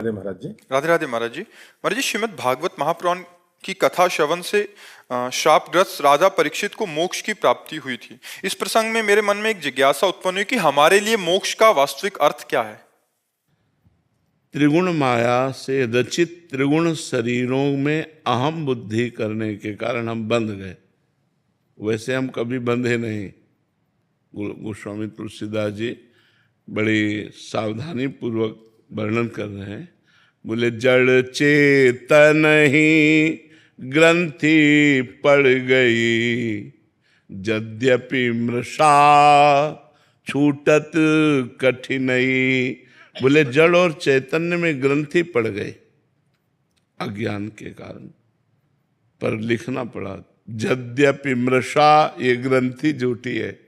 राधे महाराज जी। राधे राधे महाराज जी। महाराज जी, श्रीमद् भागवत महापुराण की कथा श्रवण से शापग्रस्त राजा परीक्षित को मोक्ष की प्राप्ति हुई थी। इस प्रसंग में मेरे मन में एक जिज्ञासा उत्पन्न हुई कि हमारे लिए मोक्ष का वास्तविक अर्थ क्या है। त्रिगुण माया से रचित त्रिगुण शरीरों में अहम बुद्धि करने के कारण हम बंध गए। वैसे हम कभी बंधे नहीं। गोस्वामी तुलसीदास जी बड़ी सावधानी पूर्वक वर्णन कर रहे हैं। बोले जड़ चेतन ही ग्रंथि पड़ गई, यद्यपि मृषा छूटत कठिनई। बोले जड़ और चैतन्य में ग्रंथि पड़ गए अज्ञान के कारण, पर लिखना पड़ा यद्यपि मृषा, ये ग्रंथि झूठी है।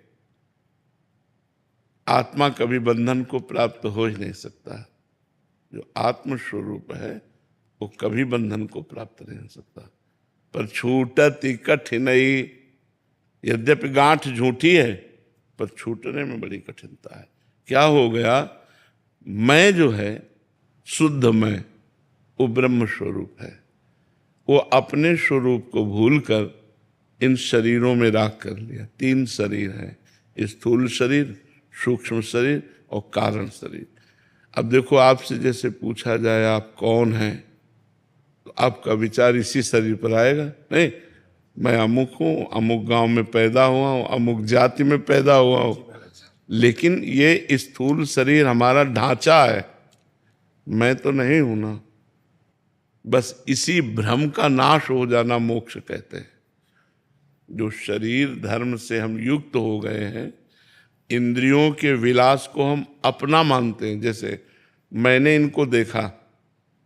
आत्मा कभी बंधन को प्राप्त हो ही नहीं सकता। जो आत्म स्वरूप है वो कभी बंधन को प्राप्त नहीं हो सकता। पर छूटत कठिनई, यद्यपि गांठ झूठी है पर छूटने में बड़ी कठिनता है। क्या हो गया? मैं जो है शुद्ध मैं, वो ब्रह्म स्वरूप है। वो अपने स्वरूप को भूलकर इन शरीरों में राख कर लिया। तीन शरीर हैं, स्थूल शरीर, सूक्ष्म शरीर और कारण शरीर। अब देखो, आपसे जैसे पूछा जाए आप कौन हैं, तो आपका विचार इसी शरीर पर आएगा। नहीं, मैं अमुक हूँ, अमुक गांव में पैदा हुआ हूँ, अमुक जाति में पैदा हुआ हूँ। लेकिन ये स्थूल शरीर हमारा ढांचा है, मैं तो नहीं हूं ना। बस इसी भ्रम का नाश हो जाना मोक्ष कहते हैं। जो शरीर धर्म से हम युक्त हो गए हैं, इंद्रियों के विलास को हम अपना मानते हैं। जैसे मैंने इनको देखा,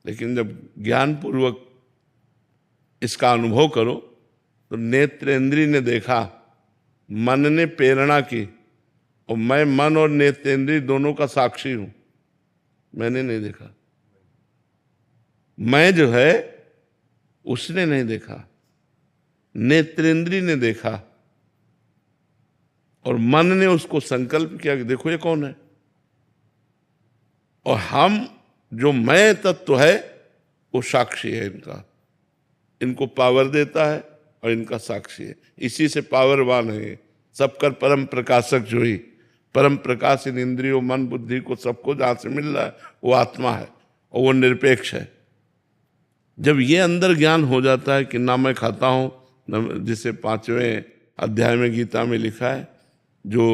लेकिन जब ज्ञान पूर्वक इसका अनुभव करो तो नेत्रेंद्रिय ने देखा, मन ने प्रेरणा की, और मैं मन और नेत्रेंद्रिय दोनों का साक्षी हूं। मैंने नहीं देखा। मैं जो है उसने नहीं देखा, नेत्रेंद्रिय ने देखा, और मन ने उसको संकल्प किया कि देखो ये कौन है। और हम जो मैं तत्व है वो साक्षी है इनका, इनको पावर देता है और इनका साक्षी है। इसी से पावरवान है। सबकर परम प्रकाशक जो ही परम प्रकाश इन इंद्रियों, मन, बुद्धि को सबको जहां से मिल रहा है वो आत्मा है, और वो निरपेक्ष है। जब ये अंदर ज्ञान हो जाता है कि ना मैं खाता हूं, न, जिसे 5वें अध्याय में गीता में लिखा है, जो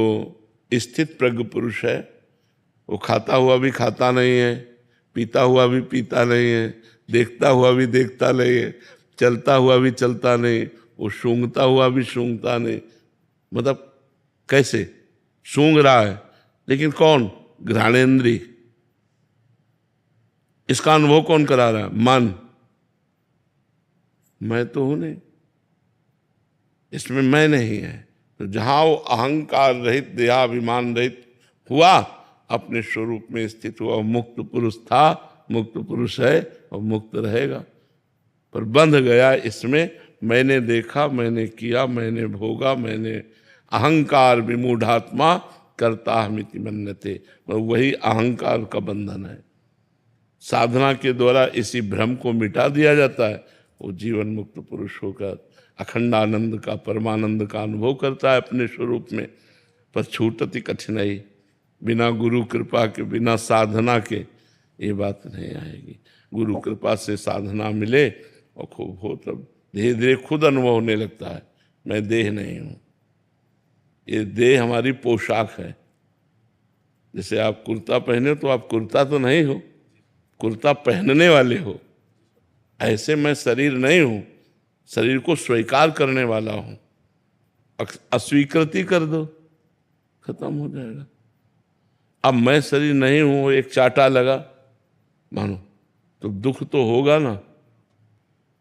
स्थित प्रज्ञ पुरुष है वो खाता हुआ भी खाता नहीं है, पीता हुआ भी पीता नहीं है, देखता हुआ भी देखता नहीं है, चलता हुआ भी चलता नहीं, वो सूंघता हुआ भी सूंघता नहीं। मतलब कैसे सूंघ रहा है, लेकिन कौन? घ्राणेन्द्रिय। इसका अनुभव कौन करा रहा है? मन। मैं तो हूं नहीं, इसमें मैं नहीं है। तो जहां वो अहंकार रहित, देहाभिमान रहित हुआ, अपने स्वरूप में स्थित हुआ, मुक्त पुरुष था, मुक्त पुरुष है और मुक्त रहेगा। पर बंध गया इसमें, मैंने देखा, मैंने किया, मैंने भोगा, मैंने अहंकार विमूढ़ात्मा करता हमिति मन्यते। वही अहंकार का बंधन है। साधना के द्वारा इसी भ्रम को मिटा दिया जाता है। वो जीवन मुक्त पुरुष होकर अखंड आनंद का, परमानंद का अनुभव करता है अपने स्वरूप में। पर छूटती कठिनाई, बिना गुरु कृपा के, बिना साधना के ये बात नहीं आएगी। गुरु कृपा से साधना मिले और खूब हो, तब धीरे धीरे खुद अनुभव होने लगता है मैं देह नहीं हूं। ये देह हमारी पोशाक है। जैसे आप कुर्ता पहने तो आप कुर्ता तो नहीं हो, कुर्ता पहनने वाले हो। ऐसे मैं शरीर नहीं हूं, शरीर को स्वीकार करने वाला हूं। अस्वीकृति कर दो, खत्म हो जाएगा। अब मैं शरीर नहीं हूं, एक चाटा लगा मानो तो दुख तो होगा ना,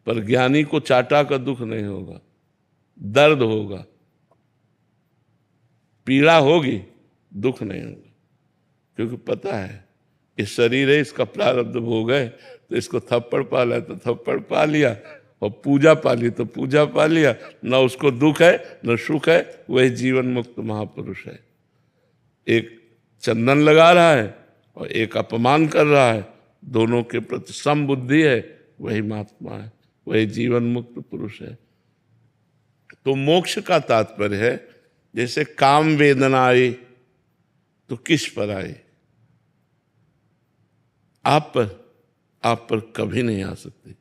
पर ज्ञानी को चाटा का दुख नहीं होगा, दर्द होगा, पीड़ा होगी, दुख नहीं होगा। क्योंकि पता है इस शरीर है, इसका प्रारब्ध भोग है, तो इसको थप्पड़ पाला तो थप्पड़ पा लिया, और पूजा पा ली तो पूजा पा लिया। न उसको दुख है न सुख है, वही जीवन मुक्त महापुरुष है। एक चंदन लगा रहा है और एक अपमान कर रहा है, दोनों के प्रति समबुद्धि है, वही महात्मा है, वही जीवन मुक्त पुरुष है। तो मोक्ष का तात्पर्य है, जैसे काम वेदना आई तो किस पर आई? आप पर कभी नहीं आ सकती।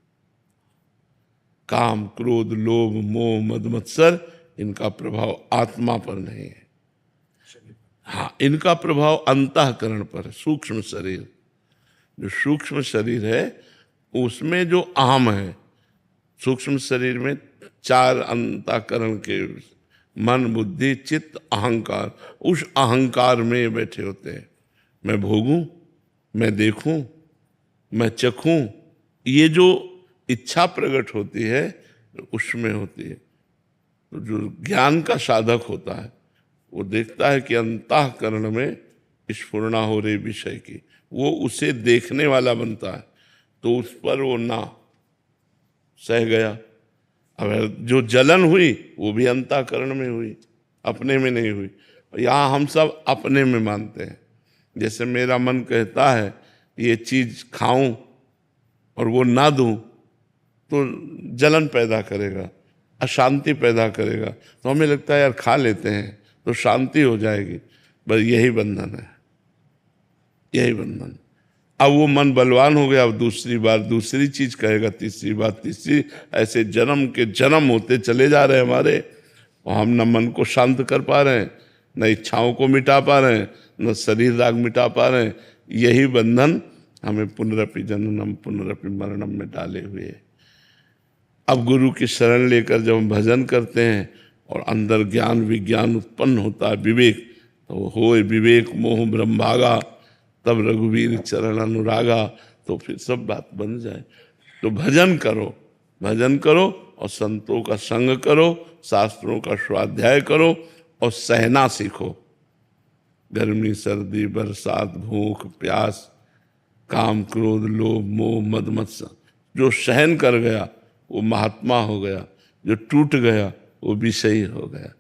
काम, क्रोध, लोभ, मोह, मद, मत्सर, इनका प्रभाव आत्मा पर नहीं है। हाँ, इनका प्रभाव अंतःकरण पर है, सूक्ष्म शरीर। जो सूक्ष्म शरीर है उसमें जो अहम है, सूक्ष्म शरीर में 4 अंतःकरण के मन, बुद्धि, चित्त, अहंकार, उस अहंकार में बैठे होते हैं। मैं भोगूं, मैं देखूं, मैं चखूं, ये जो इच्छा प्रकट होती है उसमें होती है। तो जो ज्ञान का साधक होता है वो देखता है कि अंतःकरण में स्फुरणा हो रही विषय की, वो उसे देखने वाला बनता है, तो उस पर वो ना सह गया। अब जो जलन हुई वो भी अंतःकरण में हुई, अपने में नहीं हुई। यहाँ हम सब अपने में मानते हैं। जैसे मेरा मन कहता है ये चीज खाऊं और वो ना दूं तो जलन पैदा करेगा, अशांति पैदा करेगा, तो हमें लगता है यार खा लेते हैं तो शांति हो जाएगी। बस यही बंधन है, यही बंधन। अब वो मन बलवान हो गया, अब दूसरी बार दूसरी चीज कहेगा, तीसरी बार तीसरी, ऐसे जन्म के जन्म होते चले जा रहे हैं हमारे, और हम न मन को शांत कर पा रहे हैं, न इच्छाओं को मिटा पा रहे हैं, न शरीर राग मिटा पा रहे हैं। यही बंधन हमें पुनरपि जननम पुनरपि मरणम में डाले हुए है। अब गुरु की शरण लेकर जब हम भजन करते हैं और अंदर ज्ञान विज्ञान उत्पन्न होता है, विवेक, तो होए विवेक मोह ब्रह्मभागा, तब रघुवीर चरण अनुरागा, तो फिर सब बात बन जाए। तो भजन करो, भजन करो और संतों का संग करो, शास्त्रों का स्वाध्याय करो और सहना सीखो। गर्मी, सर्दी, बरसात, भूख, प्यास, काम, क्रोध, लोभ, मोह, मद, मत्सर, जो सहन कर गया वो महात्मा हो गया, जो टूट गया वो विषयी हो गया।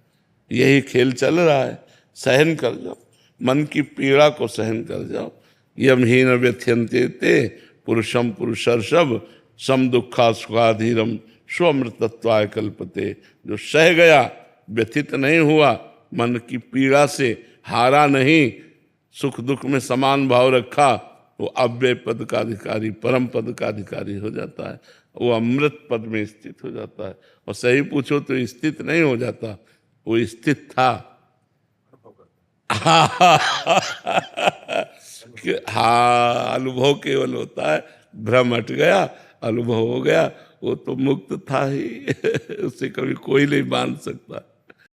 यही खेल चल रहा है। सहन कर जाओ, मन की पीड़ा को सहन कर जाओ। यमहीन व्यथ्यन्ते ते पुरुषम पुरुषर्षभ सम दुखा सुखाधीरम स्वमृतत्वाय कल्पते। जो सह गया, व्यथित नहीं हुआ, मन की पीड़ा से हारा नहीं, सुख दुख में समान भाव रखा, वो अव्यय पद का अधिकारी, परम पद का अधिकारी हो जाता है। वो अमृत पद में स्थित हो जाता है। और सही पूछो तो स्थित नहीं हो जाता, वो स्थित था। हाँ, अनुभव केवल होता है, भ्रम हट गया, अनुभव हो गया, वो तो मुक्त था ही। उसे कभी कोई नहीं मान सकता।